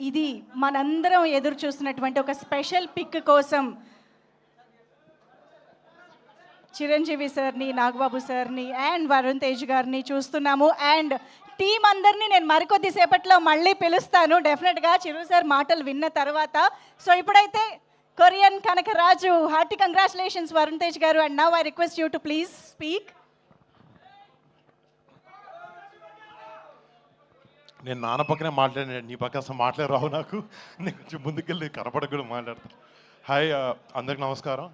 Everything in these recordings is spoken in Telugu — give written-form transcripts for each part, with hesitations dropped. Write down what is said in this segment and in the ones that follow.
ఇది మనందరం ఎదురు చూస్తున్నటువంటి ఒక స్పెషల్ పిక్ కోసం చిరంజీవి సార్ని, నాగబాబు సార్ని అండ్ వరుణ్ తేజ్ గారిని చూస్తున్నాము. అండ్ టీం అందరినీ నేను మరికొద్ది సేపట్లో మళ్ళీ పిలుస్తాను డెఫినెట్గా చిరు సార్ మాటలు విన్న తర్వాత. సో ఇప్పుడైతే Korean Kanakaraju, hearty congratulations Varun Tej గారు. And now I request you to please speak. నేను నాన్న పక్కనే మాట్లాడాను, నీ పక్క అసలు మాట్లాడరావు నాకు. నేను కొంచెం ముందుకెళ్ళి కనపడకు కూడా మాట్లాడతాను. హాయ్, అందరికి నమస్కారం.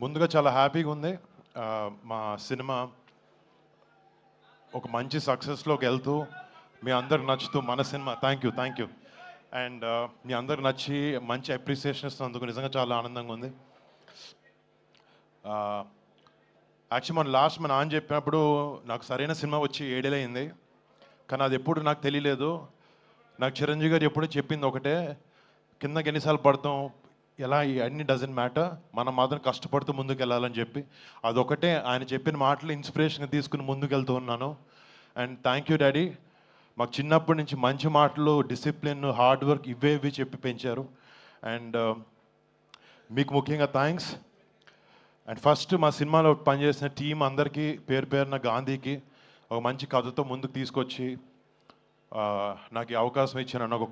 ముందుగా చాలా హ్యాపీగా ఉంది. మా సినిమా ఒక మంచి సక్సెస్లోకి వెళ్తూ మీ అందరికి నచ్చుతూ మన సినిమా థ్యాంక్ యూ అండ్ మీ అందరికి నచ్చి మంచి అప్రిసియేషన్ ఇస్తున్నందుకు నిజంగా చాలా ఆనందంగా ఉంది. యాక్చువల్లీ మన నాన్న చెప్పినప్పుడు నాకు సరైన సినిమా వచ్చి 7 ఏళ్ళు అయింది, కానీ అది ఎప్పుడు నాకు తెలియలేదు. నాకు చిరంజీవి గారు ఎప్పుడు చెప్పింది ఒకటే, కిందకి ఎన్నిసార్లు పడతాం ఎలా అన్ని డజంట్ మ్యాటర్, మనం మాత్రం కష్టపడుతూ ముందుకు వెళ్ళాలని చెప్పి అదొకటే ఆయన చెప్పిన మాటలు ఇన్స్పిరేషన్గా తీసుకుని ముందుకు వెళ్తూ ఉన్నాను. అండ్ థ్యాంక్ యూ డాడీ, మాకు చిన్నప్పటి నుంచి మంచి మాటలు, డిసిప్లిన్, హార్డ్ వర్క్ ఇవి చెప్పి పెంచారు. అండ్ మీకు ముఖ్యంగా థ్యాంక్స్. అండ్ ఫస్ట్ మా సినిమాలో పనిచేసిన టీం అందరికీ పేరు పేరున, గాంధీకి ఒక మంచి కథతో ముందుకు తీసుకొచ్చి నాకు ఈ అవకాశం ఇచ్చాను, ఒక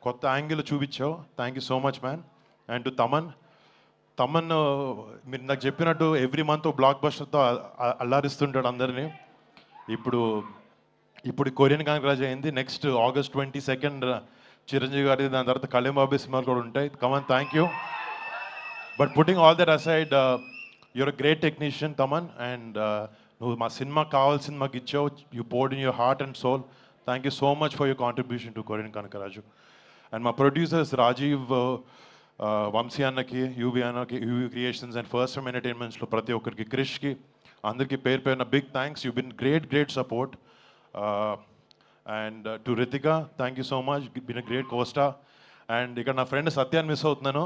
కొత్త యాంగిల్ చూపించావు. Thank you so much man. And to Thaman మీరు నాకు చెప్పినట్టు ఎవ్రీ మంత్ బ్లాక్ బస్టర్తో అల్లారిస్తుంటాడు అందరినీ. ఇప్పుడు కొరియన్ కాంగ్రాజ్ అయింది, నెక్స్ట్ August 22 చిరంజీవి గారి, దాని తర్వాత కళ్యాణ్ బాబు సినిమాలు కూడా ఉంటాయి. Come on, thank you. But putting all that aside, you're a great technician Thaman. And నువ్వు మా సినిమాకి కావాల్సింది మాకు ఇచ్చావు. You poured in your heart and soul. Thank you so much for your contribution to Korean Kanakaraju. And మా ప్రొడ్యూసర్స్ రాజీవ్, వంశీ అన్నకి, యూవి అన్నకి, UV creations and first time ఎంటర్టైన్మెంట్స్లో ప్రతి ఒక్కరికి, క్రిష్కి, అందరికీ పేరు పేరున big thanks. You been great support. And to Ritika, thank you so much, been a great co-star. And ఇక్కడ నా ఫ్రెండ్ సత్యాన్ని మిస్ అవుతున్నాను.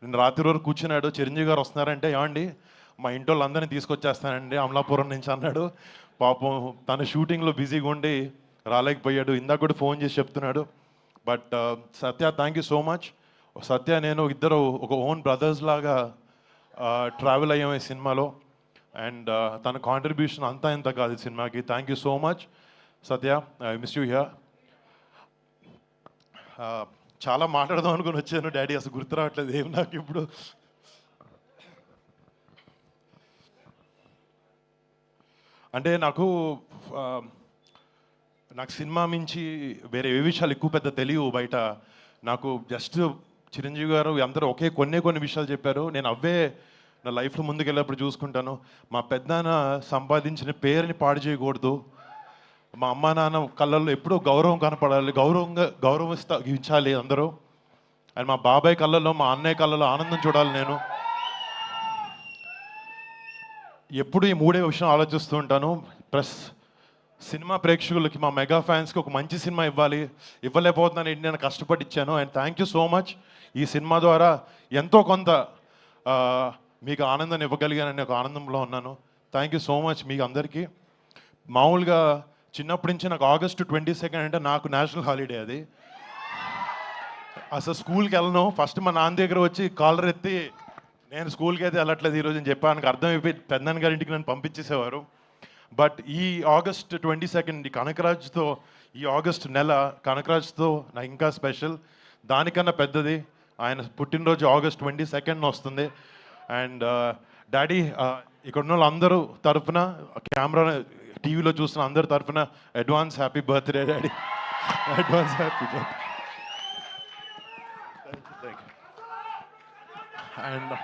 నేను రాత్రి వరకు కూర్చున్నాడు, చిరంజీవి గారు వస్తున్నారంటే ఏమండి మా ఇంటి వాళ్ళందరినీ తీసుకొచ్చేస్తానండి అమలాపురం నుంచి అన్నాడు. పాపం తన షూటింగ్లో బిజీగా ఉండి రాలేకపోయాడు. ఇందాక కూడా ఫోన్ చేసి చెప్తున్నాడు. But Satya, thank you so much. Satya నేను ఇద్దరు ఒక ఓన్ బ్రదర్స్ లాగా ట్రావెల్ అయ్యాము ఈ సినిమాలో. అండ్ తన కాంట్రిబ్యూషన్ అంతా ఇంత కాదు ఈ సినిమాకి. Thank you so much Satya, I miss you here. చాలా మాట్లాడదాం అనుకుని వచ్చాను డాడీ, అసలు గుర్తు రావట్లేదు ఏం నాకు ఇప్పుడు. అంటే నాకు సినిమా మించి వేరే ఏ విషయాలు ఎక్కువ పెద్ద తెలియవు బయట. నాకు జస్ట్ చిరంజీవి గారు అందరూ కొన్ని విషయాలు చెప్పారు, నేను అవే నా లైఫ్లో ముందుకెళ్ళేప్పుడు చూసుకుంటాను. మా పెద్దనాన్న సంపాదించిన పేరుని పాడు చేయకూడదు, మా అమ్మ నాన్న కళ్ళల్లో ఎప్పుడూ గౌరవం కనపడాలి, గౌరవించాలి అందరూ. అండ్ మా బాబాయ్ కళ్ళల్లో, మా అన్నయ్య కళ్ళల్లో ఆనందం చూడాలి. నేను ఎప్పుడు ఈ 3 విషయం ఆలోచిస్తూ ఉంటాను. ప్లస్ సినిమా ప్రేక్షకులకి, మా మెగా ఫ్యాన్స్కి ఒక మంచి సినిమా ఇవ్వలేకపోతున్నాను, నేను కష్టపడి ఇచ్చాను. And thank you so much. ఈ సినిమా ద్వారా ఎంతో కొంత మీకు ఆనందాన్ని ఇవ్వగలిగానని ఒక ఆనందంలో ఉన్నాను. థ్యాంక్ యూ సో మచ్ మీకు అందరికీ. మామూలుగా చిన్నప్పటి నుంచి నాకు August 22 అంటే నాకు నేషనల్ హాలిడే. అది అసలు స్కూల్కి వెళ్ళను. ఫస్ట్ మా నాన్న దగ్గర వచ్చి కాలర్ ఎత్తి నేను స్కూల్కి అయితే వెళ్ళట్లేదు ఈరోజు అని చెప్పాను. అర్థమైపోయి పెద్దనాన్న గారి ఇంటికి నన్ను పంపించేసేవారు. బట్ ఈ August 22 కనకరాజుతో, ఈ ఆగస్ట్ నెల కనకరాజుతో నాకు ఇంకా స్పెషల్. దానికన్నా పెద్దది ఆయన పుట్టినరోజు August 22 వస్తుంది. అండ్ డాడీ, ఇక్కడ ఉన్న వాళ్ళందరూ తరఫున, కెమెరా టీవీలో చూస్తున్న అందరి తరఫున advance happy birthday daddy. Advance happy birthday. And